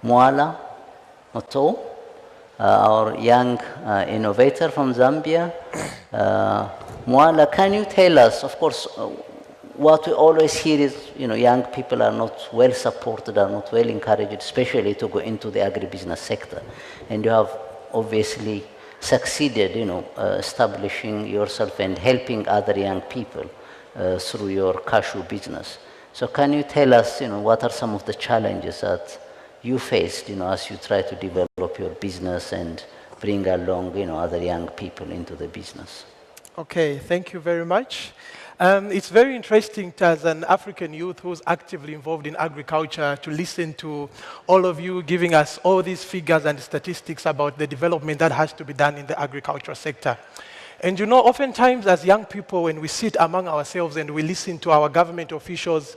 Mwala Moto, our young innovator from Zambia. Mwala, can you tell us, of course, what we always hear is, young people are not well supported, are not well encouraged, especially to go into the agribusiness sector. And you have obviously succeeded, establishing yourself and helping other young people through your cashew business. So can you tell us, what are some of the challenges that you faced, as you try to develop your business and bring along, other young people into the business? Okay, thank you very much. It's very interesting as an African youth who's actively involved in agriculture to listen to all of you giving us all these figures and statistics about the development that has to be done in the agricultural sector. And oftentimes as young people, when we sit among ourselves and we listen to our government officials,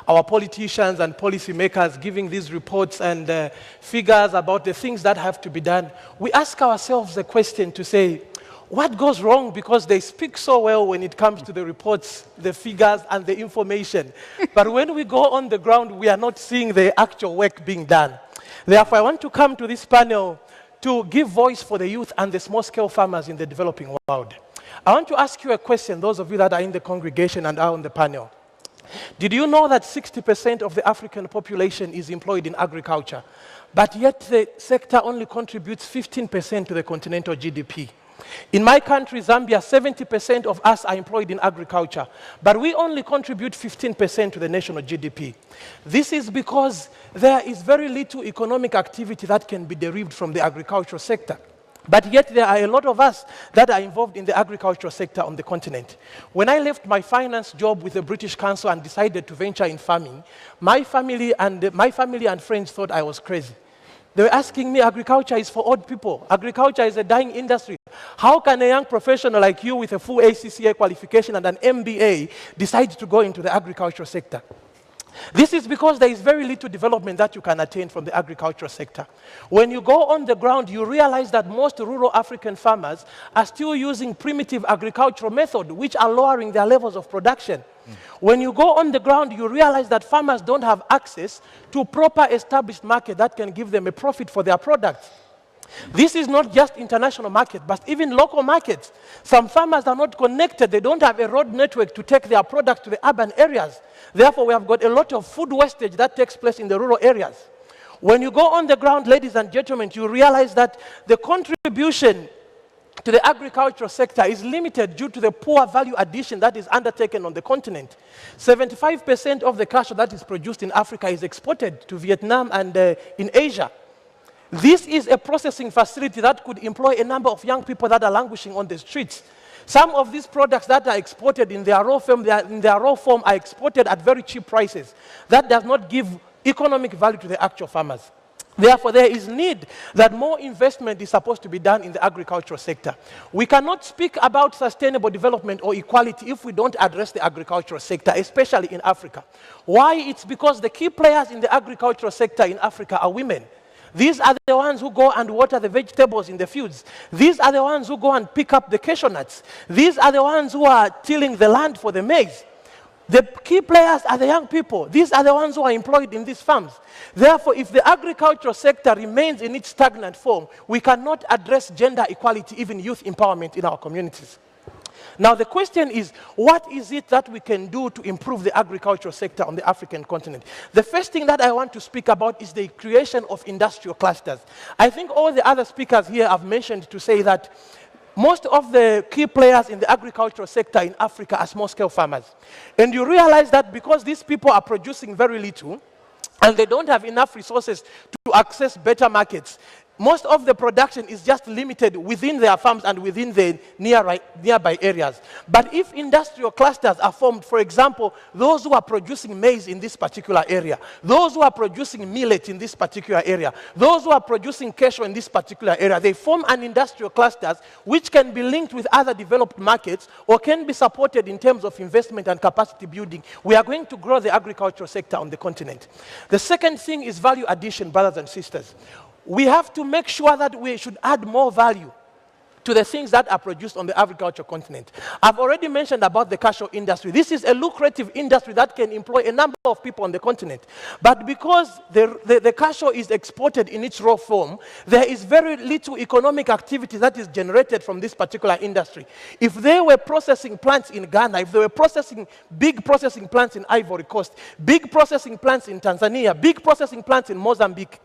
our politicians and policymakers giving these reports and figures about the things that have to be done, we ask ourselves the question to say, what goes wrong? Because they speak so well when it comes to the reports, the figures, and the information. But when we go on the ground, we are not seeing the actual work being done. Therefore, I want to come to this panel to give voice for the youth and the small-scale farmers in the developing world. I want to ask you a question, those of you that are in the congregation and are on the panel. Did you know that 60% of the African population is employed in agriculture, but yet the sector only contributes 15% to the continental GDP? In my country, Zambia, 70% of us are employed in agriculture, but we only contribute 15% to the national GDP. This is because there is very little economic activity that can be derived from the agricultural sector. But yet there are a lot of us that are involved in the agricultural sector on the continent. When I left my finance job with the British Council and decided to venture in farming, my family and friends thought I was crazy. They were asking me, agriculture is for old people. Agriculture is a dying industry. How can a young professional like you with a full ACCA qualification and an MBA decide to go into the agricultural sector? This is because there is very little development that you can attain from the agricultural sector. When you go on the ground, you realize that most rural African farmers are still using primitive agricultural methods, which are lowering their levels of production. When you go on the ground, you realize that farmers don't have access to proper established market that can give them a profit for their products. This is not just international market, but even local markets. Some farmers are not connected. They don't have a road network to take their product to the urban areas. Therefore, we have got a lot of food wastage that takes place in the rural areas. When you go on the ground, ladies and gentlemen, you realize that the contribution to the agricultural sector is limited due to the poor value addition that is undertaken on the continent. 75% of the cashew that is produced in Africa is exported to Vietnam and in Asia. This is a processing facility that could employ a number of young people that are languishing on the streets. Some of these products that are exported in their raw form are exported at very cheap prices. That does not give economic value to the actual farmers. Therefore, there is need that more investment is supposed to be done in the agricultural sector. We cannot speak about sustainable development or equality if we don't address the agricultural sector, especially in Africa. Why? It's because the key players in the agricultural sector in Africa are women. These are the ones who go and water the vegetables in the fields. These are the ones who go and pick up the cashew nuts. These are the ones who are tilling the land for the maize. The key players are the young people. These are the ones who are employed in these farms. Therefore, if the agricultural sector remains in its stagnant form, we cannot address gender equality, even youth empowerment in our communities. Now, the question is, what is it that we can do to improve the agricultural sector on the African continent? The first thing that I want to speak about is the creation of industrial clusters. I think all the other speakers here have mentioned to say that most of the key players in the agricultural sector in Africa are small-scale farmers. And you realize that because these people are producing very little, and they don't have enough resources to access better markets, most of the production is just limited within their farms and within the nearby areas. But if industrial clusters are formed, for example, those who are producing maize in this particular area, those who are producing millet in this particular area, those who are producing cashew in this particular area, they form an industrial clusters which can be linked with other developed markets or can be supported in terms of investment and capacity building. We are going to grow the agricultural sector on the continent. The second thing is value addition, brothers and sisters. We have to make sure that we should add more value. to the things that are produced on the agricultural continent. I've already mentioned about the cashew industry. This is a lucrative industry that can employ a number of people on the continent. But because the cashew is exported in its raw form, there is very little economic activity that is generated from this particular industry. If there were processing plants in Ghana, if there were big processing plants in Ivory Coast, big processing plants in Tanzania, big processing plants in Mozambique,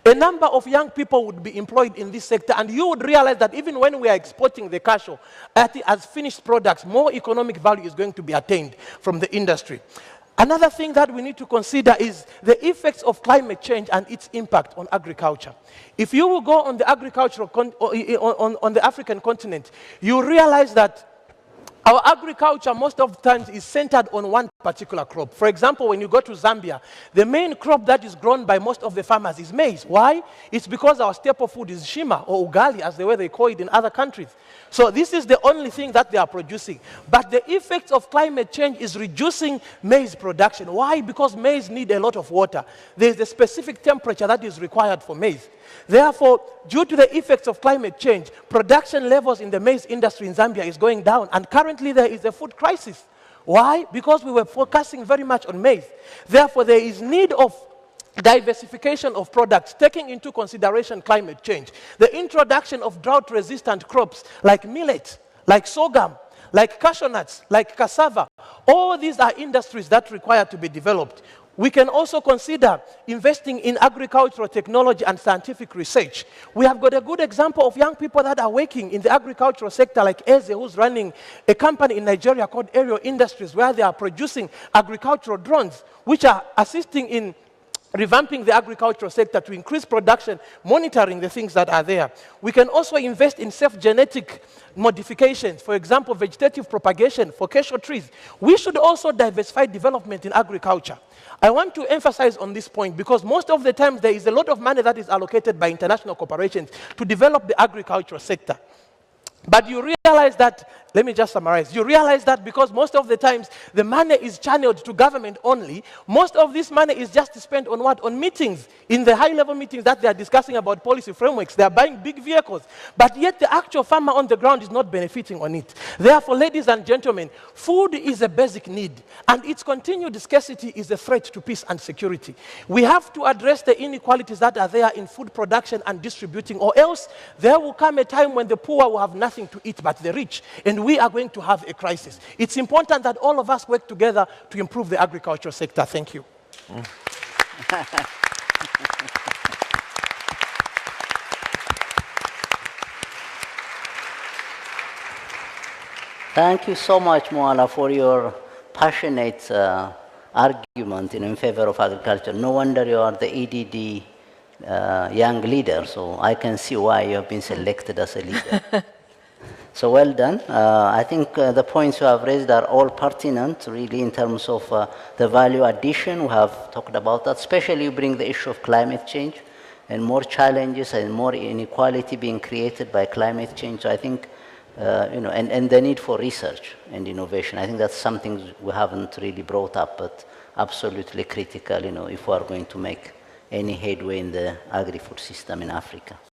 a number of young people would be employed in this sector, and you would realize that even when we are exporting the cashew as finished products, more economic value is going to be attained from the industry. Another thing that we need to consider is the effects of climate change and its impact on agriculture. If you will go on the on the African continent, you realize that our agriculture most of the times is centered on one particular crop. For example, when you go to Zambia, the main crop that is grown by most of the farmers is maize. Why? It's because our staple food is shima or ugali, as the way they call it in other countries. So this is the only thing that they are producing. But the effects of climate change is reducing maize production. Why? Because maize needs a lot of water. There is a specific temperature that is required for maize. Therefore, due to the effects of climate change, production levels in the maize industry in Zambia is going down, and currently there is a food crisis. Why? Because we were focusing very much on maize. Therefore, there is need of diversification of products, taking into consideration climate change. The introduction of drought-resistant crops like millet, like sorghum, like cashew nuts, like cassava. All these are industries that require to be developed. We can also consider investing in agricultural technology and scientific research. We have got a good example of young people that are working in the agricultural sector, like Eze, who's running a company in Nigeria called Aerial Industries, where they are producing agricultural drones, which are assisting in revamping the agricultural sector to increase production, monitoring the things that are there. We can also invest in self-genetic modifications, for example, vegetative propagation for cashew trees. We should also diversify development in agriculture. I want to emphasize on this point because most of the time there is a lot of money that is allocated by international corporations to develop the agricultural sector. But you realize that, let me just summarize, you realize that because most of the times the money is channeled to government only, most of this money is just spent on what? On meetings, in the high-level meetings that they are discussing about policy frameworks. They are buying big vehicles, but yet the actual farmer on the ground is not benefiting on it. Therefore, ladies and gentlemen, food is a basic need, and its continued scarcity is a threat to peace and security. We have to address the inequalities that are there in food production and distributing, or else there will come a time when the poor will have nothing to eat but the rich, and we are going to have a crisis. It's important that all of us work together to improve the agricultural sector. Thank you. Thank you so much, Moala, for your passionate argument in favor of agriculture. No wonder you are the EDD young leader, so I can see why you have been selected as a leader. So well done. I think the points you have raised are all pertinent, really, in terms of the value addition. We have talked about that, especially you bring the issue of climate change and more challenges and more inequality being created by climate change. So I think, and the need for research and innovation. I think that's something we haven't really brought up, but absolutely critical, if we are going to make any headway in the agri-food system in Africa.